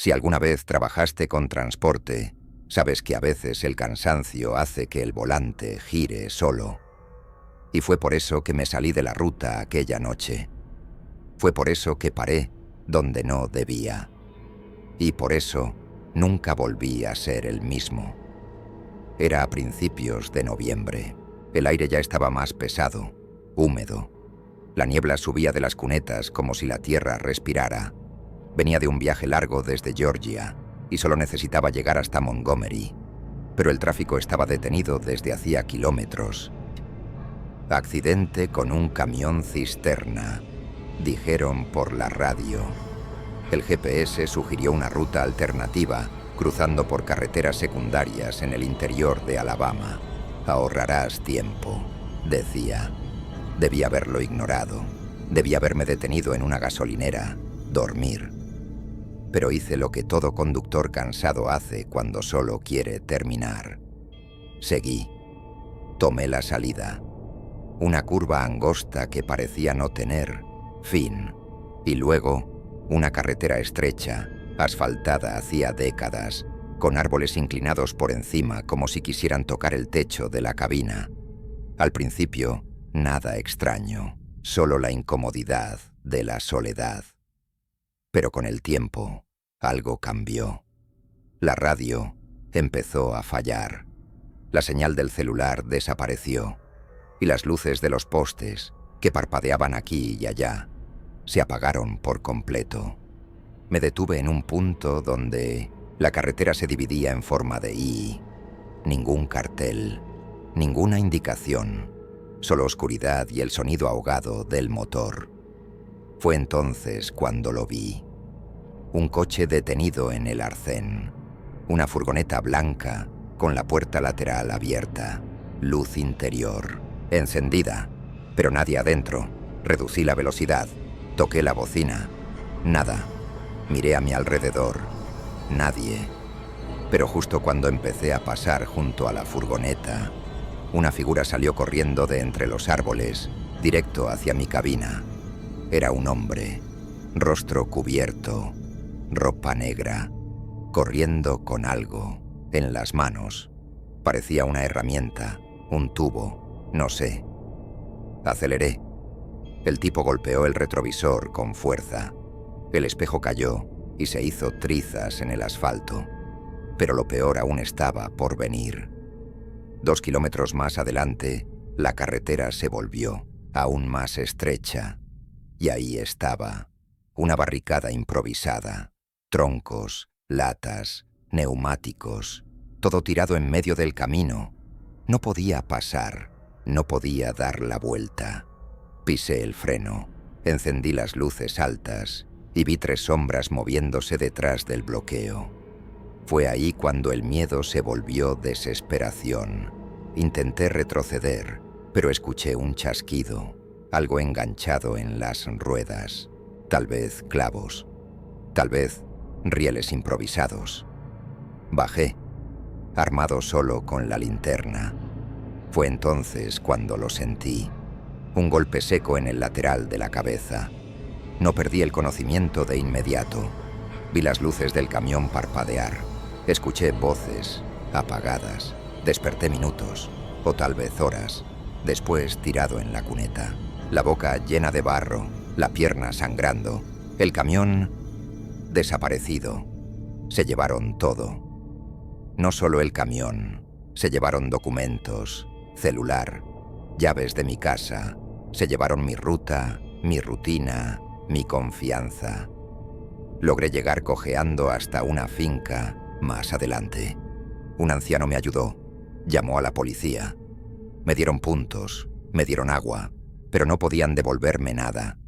Si alguna vez trabajaste con transporte, sabes que a veces el cansancio hace que el volante gire solo. Y fue por eso que me salí de la ruta aquella noche. Fue por eso que paré donde no debía. Y por eso nunca volví a ser el mismo. Era a principios de noviembre. El aire ya estaba más pesado, húmedo. La niebla subía de las cunetas como si la tierra respirara. Venía de un viaje largo desde Georgia y solo necesitaba llegar hasta Montgomery. Pero el tráfico estaba detenido desde hacía kilómetros. Accidente con un camión cisterna, dijeron por la radio. El GPS sugirió una ruta alternativa, cruzando por carreteras secundarias en el interior de Alabama. Ahorrarás tiempo, decía. Debí haberlo ignorado. Debí haberme detenido en una gasolinera, dormir. Pero hice lo que todo conductor cansado hace cuando solo quiere terminar. Seguí. Tomé la salida. Una curva angosta que parecía no tener fin. Y luego, una carretera estrecha, asfaltada hacía décadas, con árboles inclinados por encima como si quisieran tocar el techo de la cabina. Al principio, nada extraño, solo la incomodidad de la soledad. Pero con el tiempo, algo cambió. La radio empezó a fallar. La señal del celular desapareció. Y las luces de los postes, que parpadeaban aquí y allá, se apagaron por completo. Me detuve en un punto donde la carretera se dividía en forma de I. Ningún cartel, ninguna indicación, solo oscuridad y el sonido ahogado del motor. Fue entonces cuando lo vi. Un coche detenido en el arcén. Una furgoneta blanca con la puerta lateral abierta. Luz interior, encendida, pero nadie adentro. Reducí la velocidad. Toqué la bocina. Nada. Miré a mi alrededor. Nadie. Pero justo cuando empecé a pasar junto a la furgoneta, una figura salió corriendo de entre los árboles, directo hacia mi cabina. Era un hombre, rostro cubierto, ropa negra, corriendo con algo en las manos. Parecía una herramienta, un tubo, no sé. Aceleré. El tipo golpeó el retrovisor con fuerza. El espejo cayó y se hizo trizas en el asfalto. Pero lo peor aún estaba por venir. 2 kilómetros más adelante, la carretera se volvió aún más estrecha. Y ahí estaba, una barricada improvisada. Troncos, latas, neumáticos, todo tirado en medio del camino. No podía pasar, no podía dar la vuelta. Pisé el freno, encendí las luces altas y vi 3 sombras moviéndose detrás del bloqueo. Fue ahí cuando el miedo se volvió desesperación. Intenté retroceder, pero escuché un chasquido, algo enganchado en las ruedas, tal vez clavos, tal vez rieles improvisados. Bajé, armado solo con la linterna. Fue entonces cuando lo sentí. Un golpe seco en el lateral de la cabeza. No perdí el conocimiento de inmediato. Vi las luces del camión parpadear. Escuché voces apagadas. Desperté minutos, o tal vez horas, después tirado en la cuneta. La boca llena de barro, la pierna sangrando. El camión desaparecido. Se llevaron todo. No solo el camión. Se llevaron documentos, celular, llaves de mi casa. Se llevaron mi ruta, mi rutina, mi confianza. Logré llegar cojeando hasta una finca más adelante. Un anciano me ayudó. Llamó a la policía. Me dieron puntos, me dieron agua, pero no podían devolverme nada.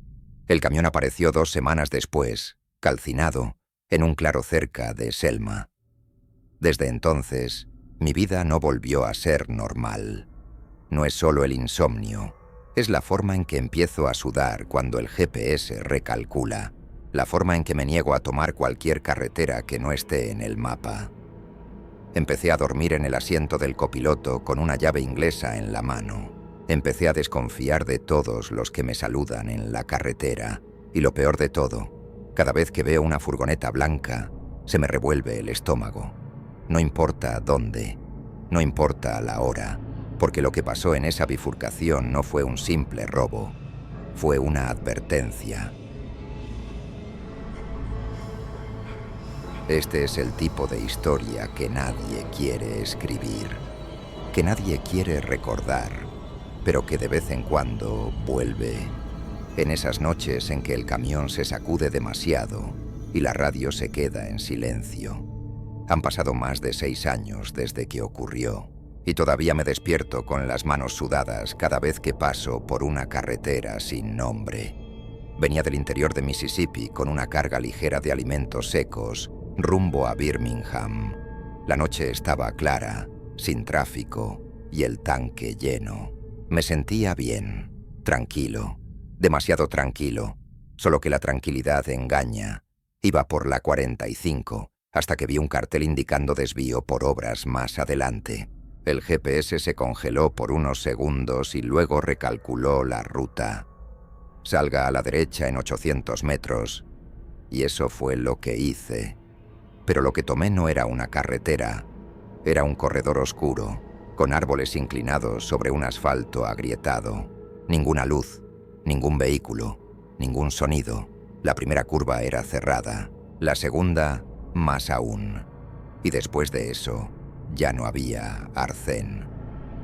El camión apareció 2 semanas después, calcinado, en un claro cerca de Selma. Desde entonces, mi vida no volvió a ser normal. No es solo el insomnio. Es la forma en que empiezo a sudar cuando el GPS recalcula, la forma en que me niego a tomar cualquier carretera que no esté en el mapa. Empecé a dormir en el asiento del copiloto con una llave inglesa en la mano. Empecé a desconfiar de todos los que me saludan en la carretera. Y lo peor de todo, cada vez que veo una furgoneta blanca, Se me revuelve el estómago. No importa dónde, no importa la hora, porque lo que pasó en esa bifurcación no fue un simple robo, fue una advertencia. Este es el tipo de historia que nadie quiere escribir, que nadie quiere recordar, pero que de vez en cuando vuelve. En esas noches en que el camión se sacude demasiado y la radio se queda en silencio. Han pasado más de 6 años desde que ocurrió y todavía me despierto con las manos sudadas cada vez que paso por una carretera sin nombre. Venía del interior de Mississippi con una carga ligera de alimentos secos rumbo a Birmingham. La noche estaba clara, sin tráfico y el tanque lleno. Me sentía bien, tranquilo, demasiado tranquilo, solo que la tranquilidad engaña. Iba por la 45 hasta que vi un cartel indicando desvío por obras más adelante. El GPS se congeló por unos segundos y luego recalculó la ruta. Salga a la derecha en 800 metros. Y eso fue lo que hice. Pero lo que tomé no era una carretera, era un corredor oscuro, con árboles inclinados sobre un asfalto agrietado. Ninguna luz, ningún vehículo, ningún sonido. La primera curva era cerrada, la segunda más aún. Y después de eso, ya no había arcén.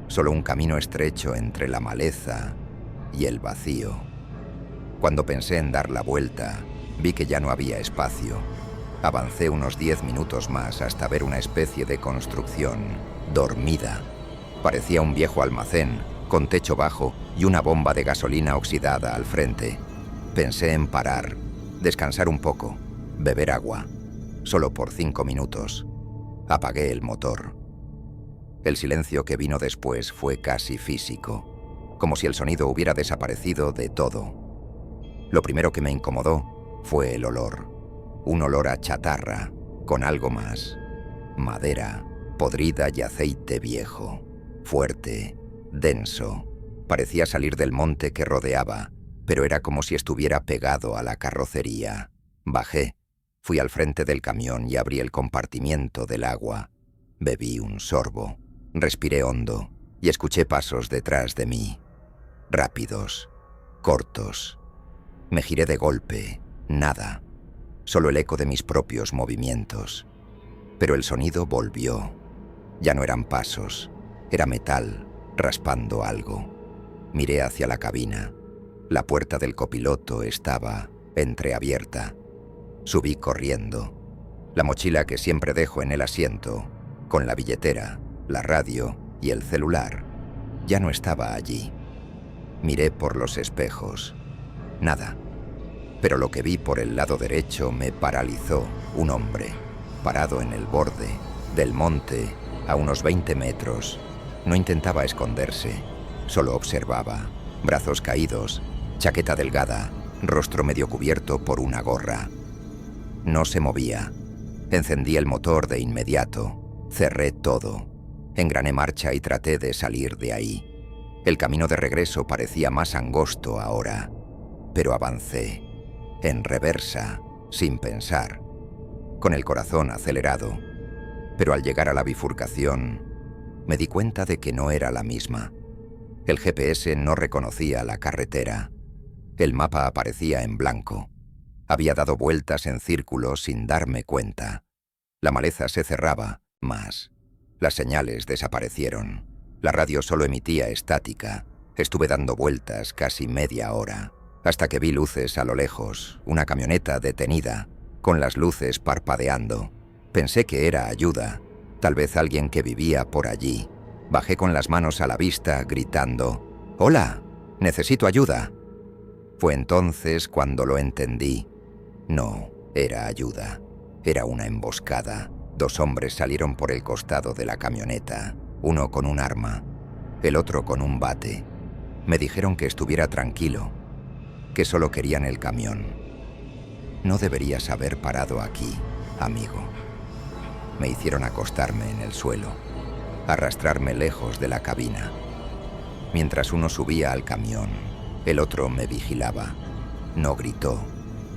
Solo un camino estrecho entre la maleza y el vacío. Cuando pensé en dar la vuelta, vi que ya no había espacio. Avancé unos 10 minutos más hasta ver una especie de construcción dormida. Parecía un viejo almacén, con techo bajo y una bomba de gasolina oxidada al frente. Pensé en parar, descansar un poco, beber agua, solo por 5 minutos. Apagué el motor. El silencio que vino después fue casi físico, como si el sonido hubiera desaparecido de todo. Lo primero que me incomodó fue el olor. Un olor a chatarra, con algo más. Madera, podrida y aceite viejo. Fuerte, denso. Parecía salir del monte que rodeaba, pero era como si estuviera pegado a la carrocería. Bajé, fui al frente del camión y abrí el compartimiento del agua. Bebí un sorbo, respiré hondo y escuché pasos detrás de mí. Rápidos, cortos. Me giré de golpe, nada. Solo el eco de mis propios movimientos. Pero el sonido volvió. Ya no eran pasos, era metal, raspando algo. Miré hacia la cabina. La puerta del copiloto estaba entreabierta. Subí corriendo. La mochila que siempre dejo en el asiento, con la billetera, la radio y el celular, ya no estaba allí. Miré por los espejos. Nada. Pero lo que vi por el lado derecho me paralizó. Un hombre, parado en el borde del monte a unos 20 metros. No intentaba esconderse, solo observaba. Brazos caídos, chaqueta delgada, rostro medio cubierto por una gorra. No se movía. Encendí el motor de inmediato. Cerré todo. Engrané marcha y traté de salir de ahí. El camino de regreso parecía más angosto ahora, pero avancé. En reversa, sin pensar, con el corazón acelerado, pero al llegar a la bifurcación, me di cuenta de que no era la misma. El GPS no reconocía la carretera. El mapa aparecía en blanco. Había dado vueltas en círculo sin darme cuenta. La maleza se cerraba más. Las señales desaparecieron. La radio solo emitía estática. Estuve dando vueltas casi media hora. Hasta que vi luces a lo lejos, una camioneta detenida, con las luces parpadeando. Pensé que era ayuda, tal vez alguien que vivía por allí. Bajé con las manos a la vista, gritando: «¡Hola! ¡Necesito ayuda!». Fue entonces cuando lo entendí. No era ayuda, era una emboscada. 2 hombres salieron por el costado de la camioneta, uno con un arma, el otro con un bate. Me dijeron que estuviera tranquilo, que solo querían el camión. No deberías haber parado aquí, amigo. Me hicieron acostarme en el suelo, arrastrarme lejos de la cabina. Mientras uno subía al camión, el otro me vigilaba. No gritó,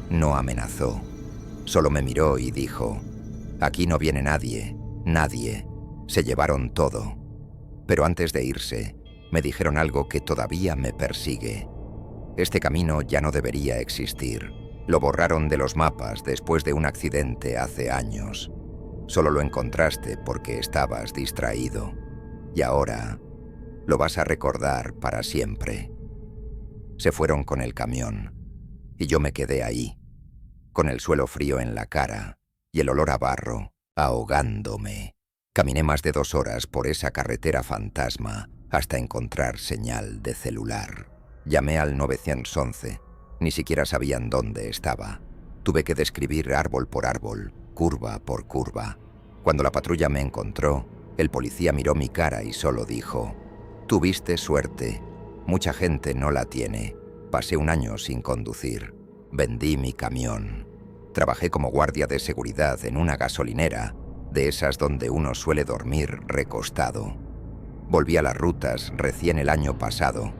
no amenazó, solo me miró y dijo: Aquí no viene nadie, nadie. Se llevaron todo. Pero antes de irse, me dijeron algo que todavía me persigue. Este camino ya no debería existir. Lo borraron de los mapas después de un accidente hace años. Solo lo encontraste porque estabas distraído. Y ahora lo vas a recordar para siempre. Se fueron con el camión, y yo me quedé ahí, con el suelo frío en la cara y el olor a barro, ahogándome. Caminé más de 2 horas por esa carretera fantasma hasta encontrar señal de celular. Llamé al 911. Ni siquiera sabían dónde estaba. Tuve que describir árbol por árbol, curva por curva. Cuando la patrulla me encontró, el policía miró mi cara y solo dijo: «Tuviste suerte. Mucha gente no la tiene. Pasé 1 año sin conducir. Vendí mi camión. Trabajé como guardia de seguridad en una gasolinera, de esas donde uno suele dormir recostado. Volví a las rutas recién el año pasado.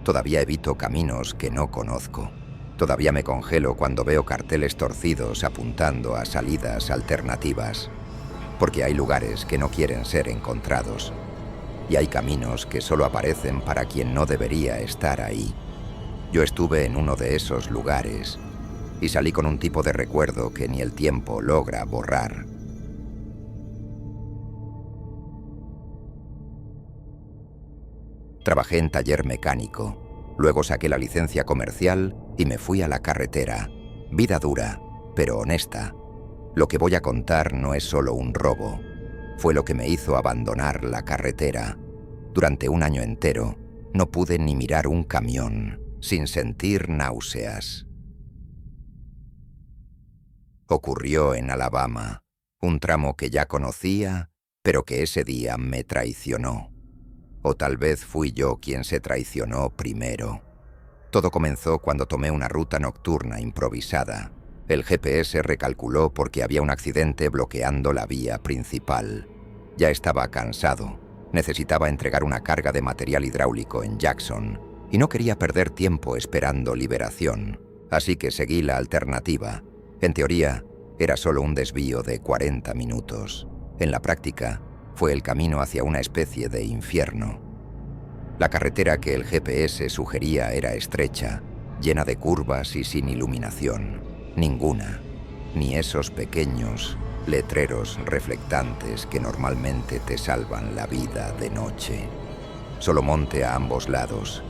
Todavía evito caminos que no conozco. Todavía me congelo cuando veo carteles torcidos apuntando a salidas alternativas. Porque hay lugares que no quieren ser encontrados. Y hay caminos que solo aparecen para quien no debería estar ahí. Yo estuve en uno de esos lugares y salí con un tipo de recuerdo que ni el tiempo logra borrar». Trabajé en taller mecánico, luego saqué la licencia comercial y me fui a la carretera. Vida dura, pero honesta. Lo que voy a contar no es solo un robo. Fue lo que me hizo abandonar la carretera. Durante 1 año entero, no pude ni mirar un camión sin sentir náuseas. Ocurrió en Alabama, un tramo que ya conocía, pero que ese día me traicionó. O tal vez fui yo quien se traicionó primero. Todo comenzó cuando tomé una ruta nocturna improvisada. El GPS recalculó porque había un accidente bloqueando la vía principal. Ya estaba cansado. Necesitaba entregar una carga de material hidráulico en Jackson y no quería perder tiempo esperando liberación. Así que seguí la alternativa. En teoría, era solo un desvío de 40 minutos. En la práctica, fue el camino hacia una especie de infierno. La carretera que el GPS sugería era estrecha, llena de curvas y sin iluminación. Ninguna, ni esos pequeños letreros reflectantes que normalmente te salvan la vida de noche. Solo monte a ambos lados,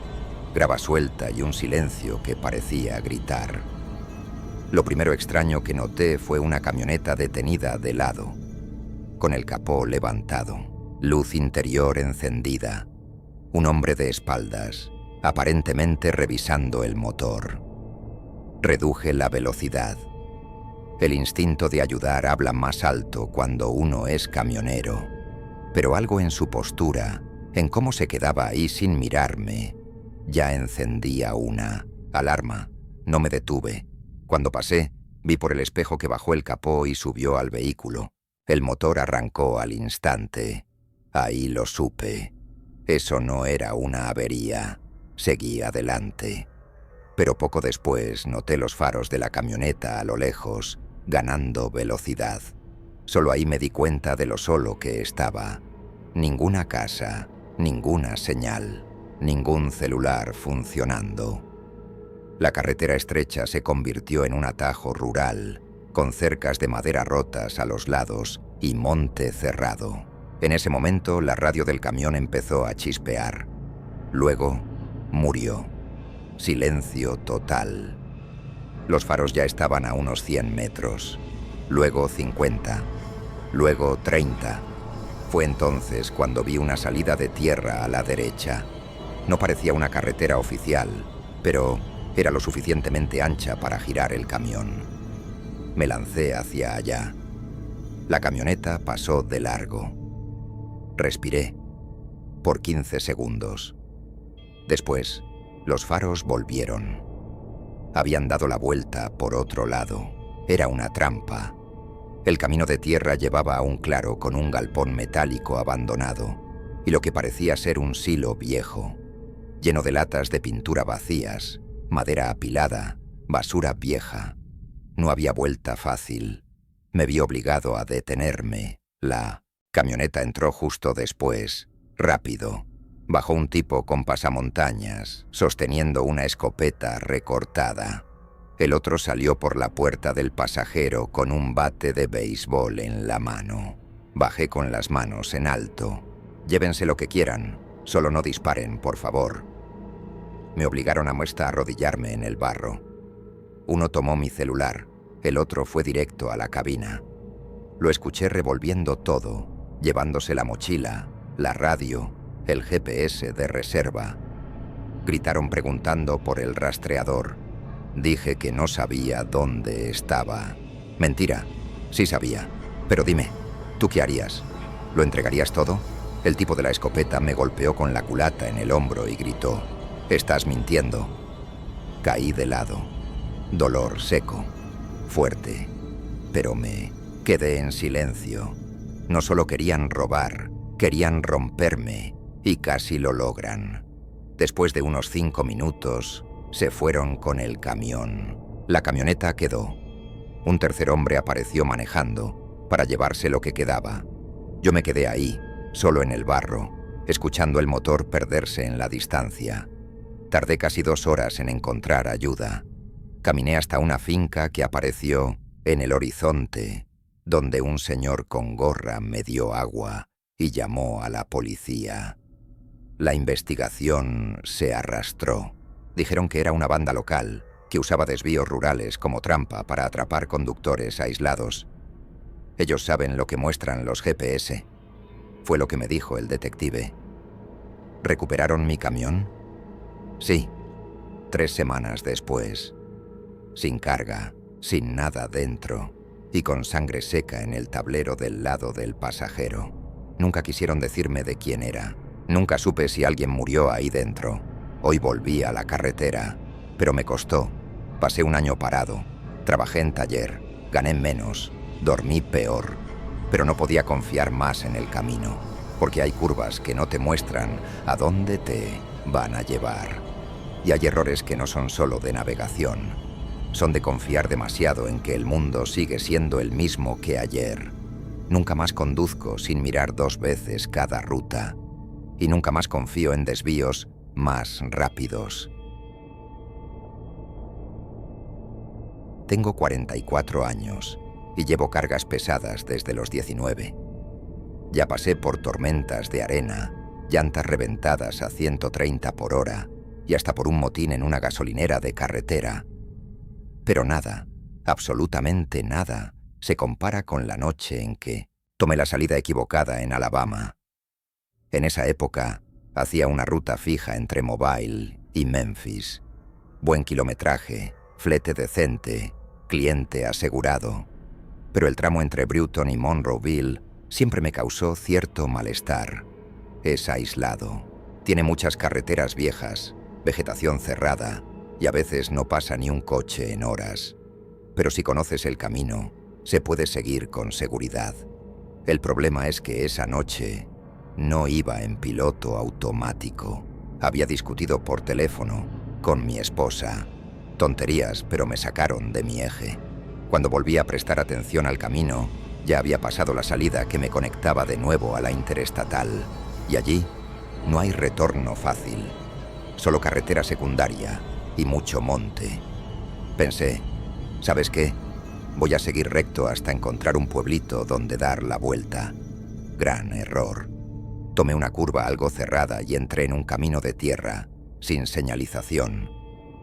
grava suelta y un silencio que parecía gritar. Lo primero extraño que noté fue una camioneta detenida de lado, con el capó levantado, luz interior encendida, un hombre de espaldas, aparentemente revisando el motor. Reduje la velocidad. El instinto de ayudar habla más alto cuando uno es camionero, pero algo en su postura, en cómo se quedaba ahí sin mirarme, ya encendía una alarma. No me detuve. Cuando pasé, vi por el espejo que bajó el capó y subió al vehículo. El motor arrancó al instante. Ahí lo supe. Eso no era una avería. Seguí adelante. Pero poco después noté los faros de la camioneta a lo lejos, ganando velocidad. Solo ahí me di cuenta de lo solo que estaba. Ninguna casa, ninguna señal, ningún celular funcionando. La carretera estrecha se convirtió en un atajo rural, con cercas de madera rotas a los lados y monte cerrado. En ese momento, la radio del camión empezó a chispear. Luego, murió. Silencio total. Los faros ya estaban a unos 100 metros. Luego 50. Luego 30. Fue entonces cuando vi una salida de tierra a la derecha. No parecía una carretera oficial, pero era lo suficientemente ancha para girar el camión. Me lancé hacia allá. La camioneta pasó de largo. Respiré por 15 segundos. Después, los faros volvieron. Habían dado la vuelta por otro lado. Era una trampa. El camino de tierra llevaba a un claro con un galpón metálico abandonado y lo que parecía ser un silo viejo, lleno de latas de pintura vacías, madera apilada, basura vieja. No había vuelta fácil. Me vi obligado a detenerme. La camioneta entró justo después, rápido. Bajó un tipo con pasamontañas, sosteniendo una escopeta recortada. El otro salió por la puerta del pasajero con un bate de béisbol en la mano. Bajé con las manos en alto. Llévense lo que quieran, solo no disparen, por favor. Me obligaron a arrodillarme en el barro. Uno tomó mi celular, el otro fue directo a la cabina. Lo escuché revolviendo todo, llevándose la mochila, la radio, el GPS de reserva. Gritaron preguntando por el rastreador. Dije que no sabía dónde estaba. Mentira, sí sabía. Pero dime, ¿tú qué harías? ¿Lo entregarías todo? El tipo de la escopeta me golpeó con la culata en el hombro y gritó: «Estás mintiendo». Caí de lado. Dolor seco, fuerte. Pero me quedé en silencio. No solo querían robar, querían romperme, y casi lo logran. Después de unos 5 minutos, se fueron con el camión. La camioneta quedó. Un tercer hombre apareció manejando para llevarse lo que quedaba. Yo me quedé ahí, solo en el barro, escuchando el motor perderse en la distancia. Tardé casi 2 horas en encontrar ayuda. Caminé hasta una finca que apareció en el horizonte, donde un señor con gorra me dio agua y llamó a la policía. La investigación se arrastró. Dijeron que era una banda local que usaba desvíos rurales como trampa para atrapar conductores aislados. Ellos saben lo que muestran los GPS. Fue lo que me dijo el detective. ¿Recuperaron mi camión? Sí, 3 semanas después. Sin carga, sin nada dentro y con sangre seca en el tablero del lado del pasajero. Nunca quisieron decirme de quién era. Nunca supe si alguien murió ahí dentro. Hoy volví a la carretera, pero me costó. Pasé un año parado. Trabajé en taller, gané menos, dormí peor. Pero no podía confiar más en el camino, porque hay curvas que no te muestran a dónde te van a llevar. Y hay errores que no son solo de navegación. Son de confiar demasiado en que el mundo sigue siendo el mismo que ayer. Nunca más conduzco sin mirar 2 veces cada ruta. Y nunca más confío en desvíos más rápidos. Tengo 44 años y llevo cargas pesadas desde los 19. Ya pasé por tormentas de arena, llantas reventadas a 130 por hora y hasta por un motín en una gasolinera de carretera. Pero nada, absolutamente nada, se compara con la noche en que tomé la salida equivocada en Alabama. En esa época, hacía una ruta fija entre Mobile y Memphis. Buen kilometraje, flete decente, cliente asegurado. Pero el tramo entre Brewton y Monroeville siempre me causó cierto malestar. Es aislado, tiene muchas carreteras viejas, vegetación cerrada, y a veces no pasa ni un coche en horas. Pero si conoces el camino, se puede seguir con seguridad. El problema es que esa noche no iba en piloto automático. Había discutido por teléfono con mi esposa. Tonterías, pero me sacaron de mi eje. Cuando volví a prestar atención al camino, ya había pasado la salida que me conectaba de nuevo a la interestatal. Y allí no hay retorno fácil. Solo carretera secundaria y mucho monte. Pensé, ¿sabes qué? Voy a seguir recto hasta encontrar un pueblito donde dar la vuelta. Gran error. Tomé una curva algo cerrada y entré en un camino de tierra, sin señalización.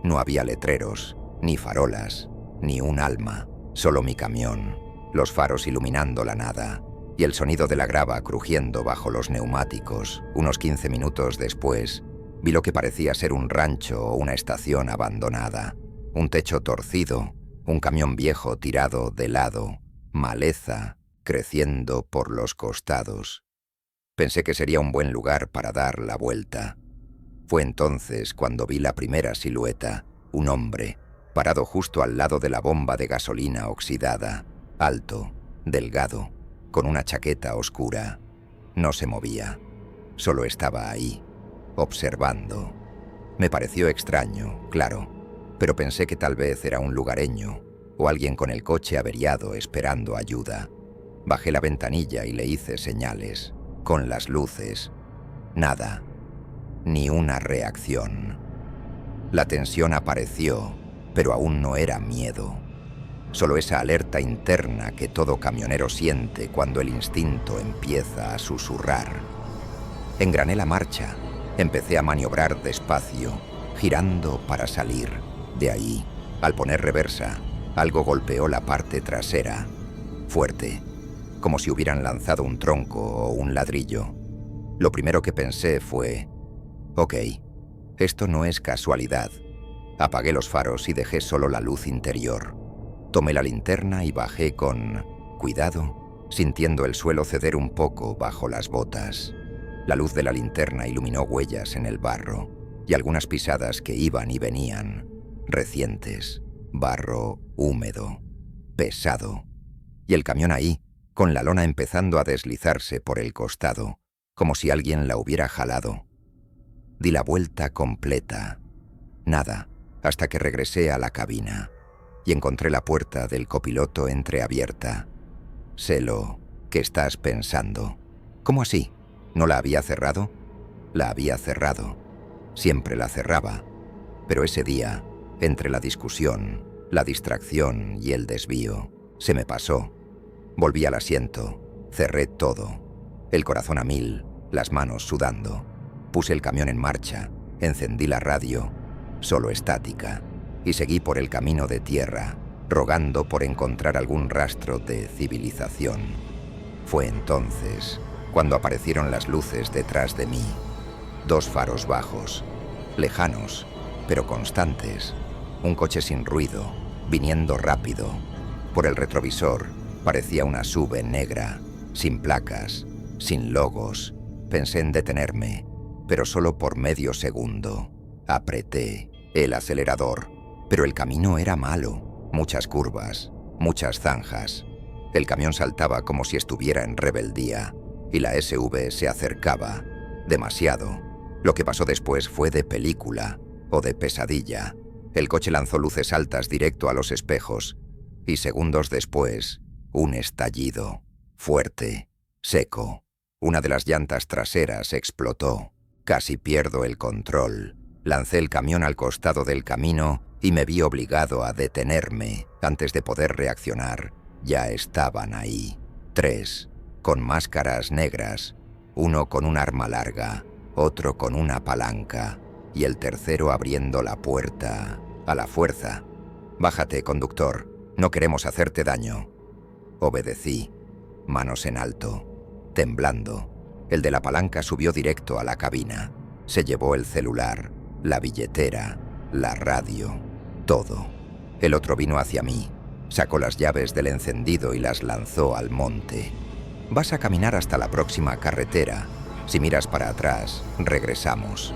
No había letreros, ni farolas, ni un alma, solo mi camión, los faros iluminando la nada, y el sonido de la grava crujiendo bajo los neumáticos. Unos 15 minutos después, vi lo que parecía ser un rancho o una estación abandonada. Un techo torcido, un camión viejo tirado de lado, maleza creciendo por los costados. Pensé que sería un buen lugar para dar la vuelta. Fue entonces cuando vi la primera silueta, un hombre, parado justo al lado de la bomba de gasolina oxidada, alto, delgado, con una chaqueta oscura. No se movía, solo estaba ahí, observando. Me pareció extraño, claro, pero pensé que tal vez era un lugareño o alguien con el coche averiado esperando ayuda. Bajé la ventanilla y le hice señales, con las luces. Nada, ni una reacción. La tensión apareció, pero aún no era miedo. Solo esa alerta interna que todo camionero siente cuando el instinto empieza a susurrar. Engrané la marcha, empecé a maniobrar despacio, girando para salir. De ahí, al poner reversa, algo golpeó la parte trasera, fuerte, como si hubieran lanzado un tronco o un ladrillo. Lo primero que pensé fue, ok, esto no es casualidad. Apagué los faros y dejé solo la luz interior. Tomé la linterna y bajé con cuidado, sintiendo el suelo ceder un poco bajo las botas. La luz de la linterna iluminó huellas en el barro y algunas pisadas que iban y venían, recientes, barro húmedo, pesado. Y el camión ahí, con la lona empezando a deslizarse por el costado, como si alguien la hubiera jalado. Di la vuelta completa. Nada, hasta que regresé a la cabina y encontré la puerta del copiloto entreabierta. Sé lo que estás pensando. ¿Cómo así? ¿No la había cerrado? La había cerrado. Siempre la cerraba. Pero ese día, entre la discusión, la distracción y el desvío, se me pasó. Volví al asiento, cerré todo, el corazón a 1000, las manos sudando. Puse el camión en marcha, encendí la radio, solo estática, y seguí por el camino de tierra, rogando por encontrar algún rastro de civilización. Fue entonces cuando aparecieron las luces detrás de mí. 2 faros bajos, lejanos, pero constantes. Un coche sin ruido, viniendo rápido. Por el retrovisor parecía una SUV negra, sin placas, sin logos. Pensé en detenerme, pero solo por medio segundo. Apreté el acelerador, pero el camino era malo. Muchas curvas, muchas zanjas. El camión saltaba como si estuviera en rebeldía, y la SUV se acercaba, demasiado. Lo que pasó después fue de película o de pesadilla. El coche lanzó luces altas directo a los espejos, y segundos después, un estallido, fuerte, seco. Una de las llantas traseras explotó. Casi pierdo el control. Lancé el camión al costado del camino y me vi obligado a detenerme. Antes de poder reaccionar, ya estaban ahí. 3, con máscaras negras, uno con un arma larga, otro con una palanca, y el tercero abriendo la puerta a la fuerza. «Bájate, conductor, no queremos hacerte daño». Obedecí, manos en alto, temblando. El de la palanca subió directo a la cabina. Se llevó el celular, la billetera, la radio, todo. El otro vino hacia mí, sacó las llaves del encendido y las lanzó al monte. «Vas a caminar hasta la próxima carretera. Si miras para atrás, regresamos».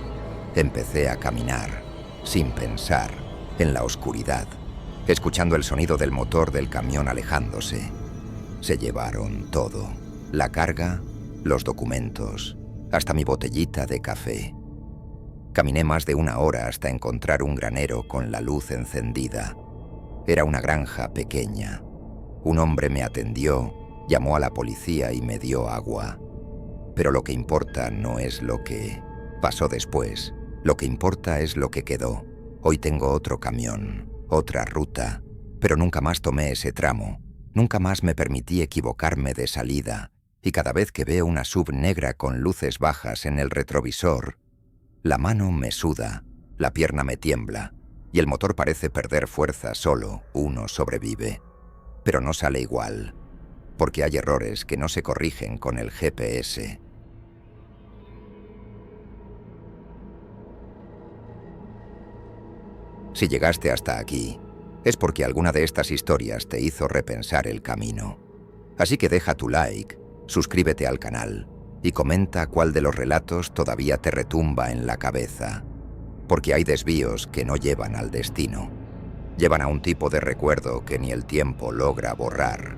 Empecé a caminar, sin pensar, en la oscuridad, escuchando el sonido del motor del camión alejándose. Se llevaron todo, la carga, los documentos, hasta mi botellita de café. Caminé más de 1 hora hasta encontrar un granero con la luz encendida. Era una granja pequeña. Un hombre me atendió, llamó a la policía y me dio agua. Pero lo que importa no es lo que pasó después. Lo que importa es lo que quedó. Hoy tengo otro camión, otra ruta, pero nunca más tomé ese tramo. Nunca más me permití equivocarme de salida, y cada vez que veo una SUV negra con luces bajas en el retrovisor, la mano me suda, la pierna me tiembla, y el motor parece perder fuerza solo. Uno sobrevive, pero no sale igual, porque hay errores que no se corrigen con el GPS. Si llegaste hasta aquí, es porque alguna de estas historias te hizo repensar el camino. Así que deja tu like, suscríbete al canal y comenta cuál de los relatos todavía te retumba en la cabeza, porque hay desvíos que no llevan al destino. Llevan a un tipo de recuerdo que ni el tiempo logra borrar.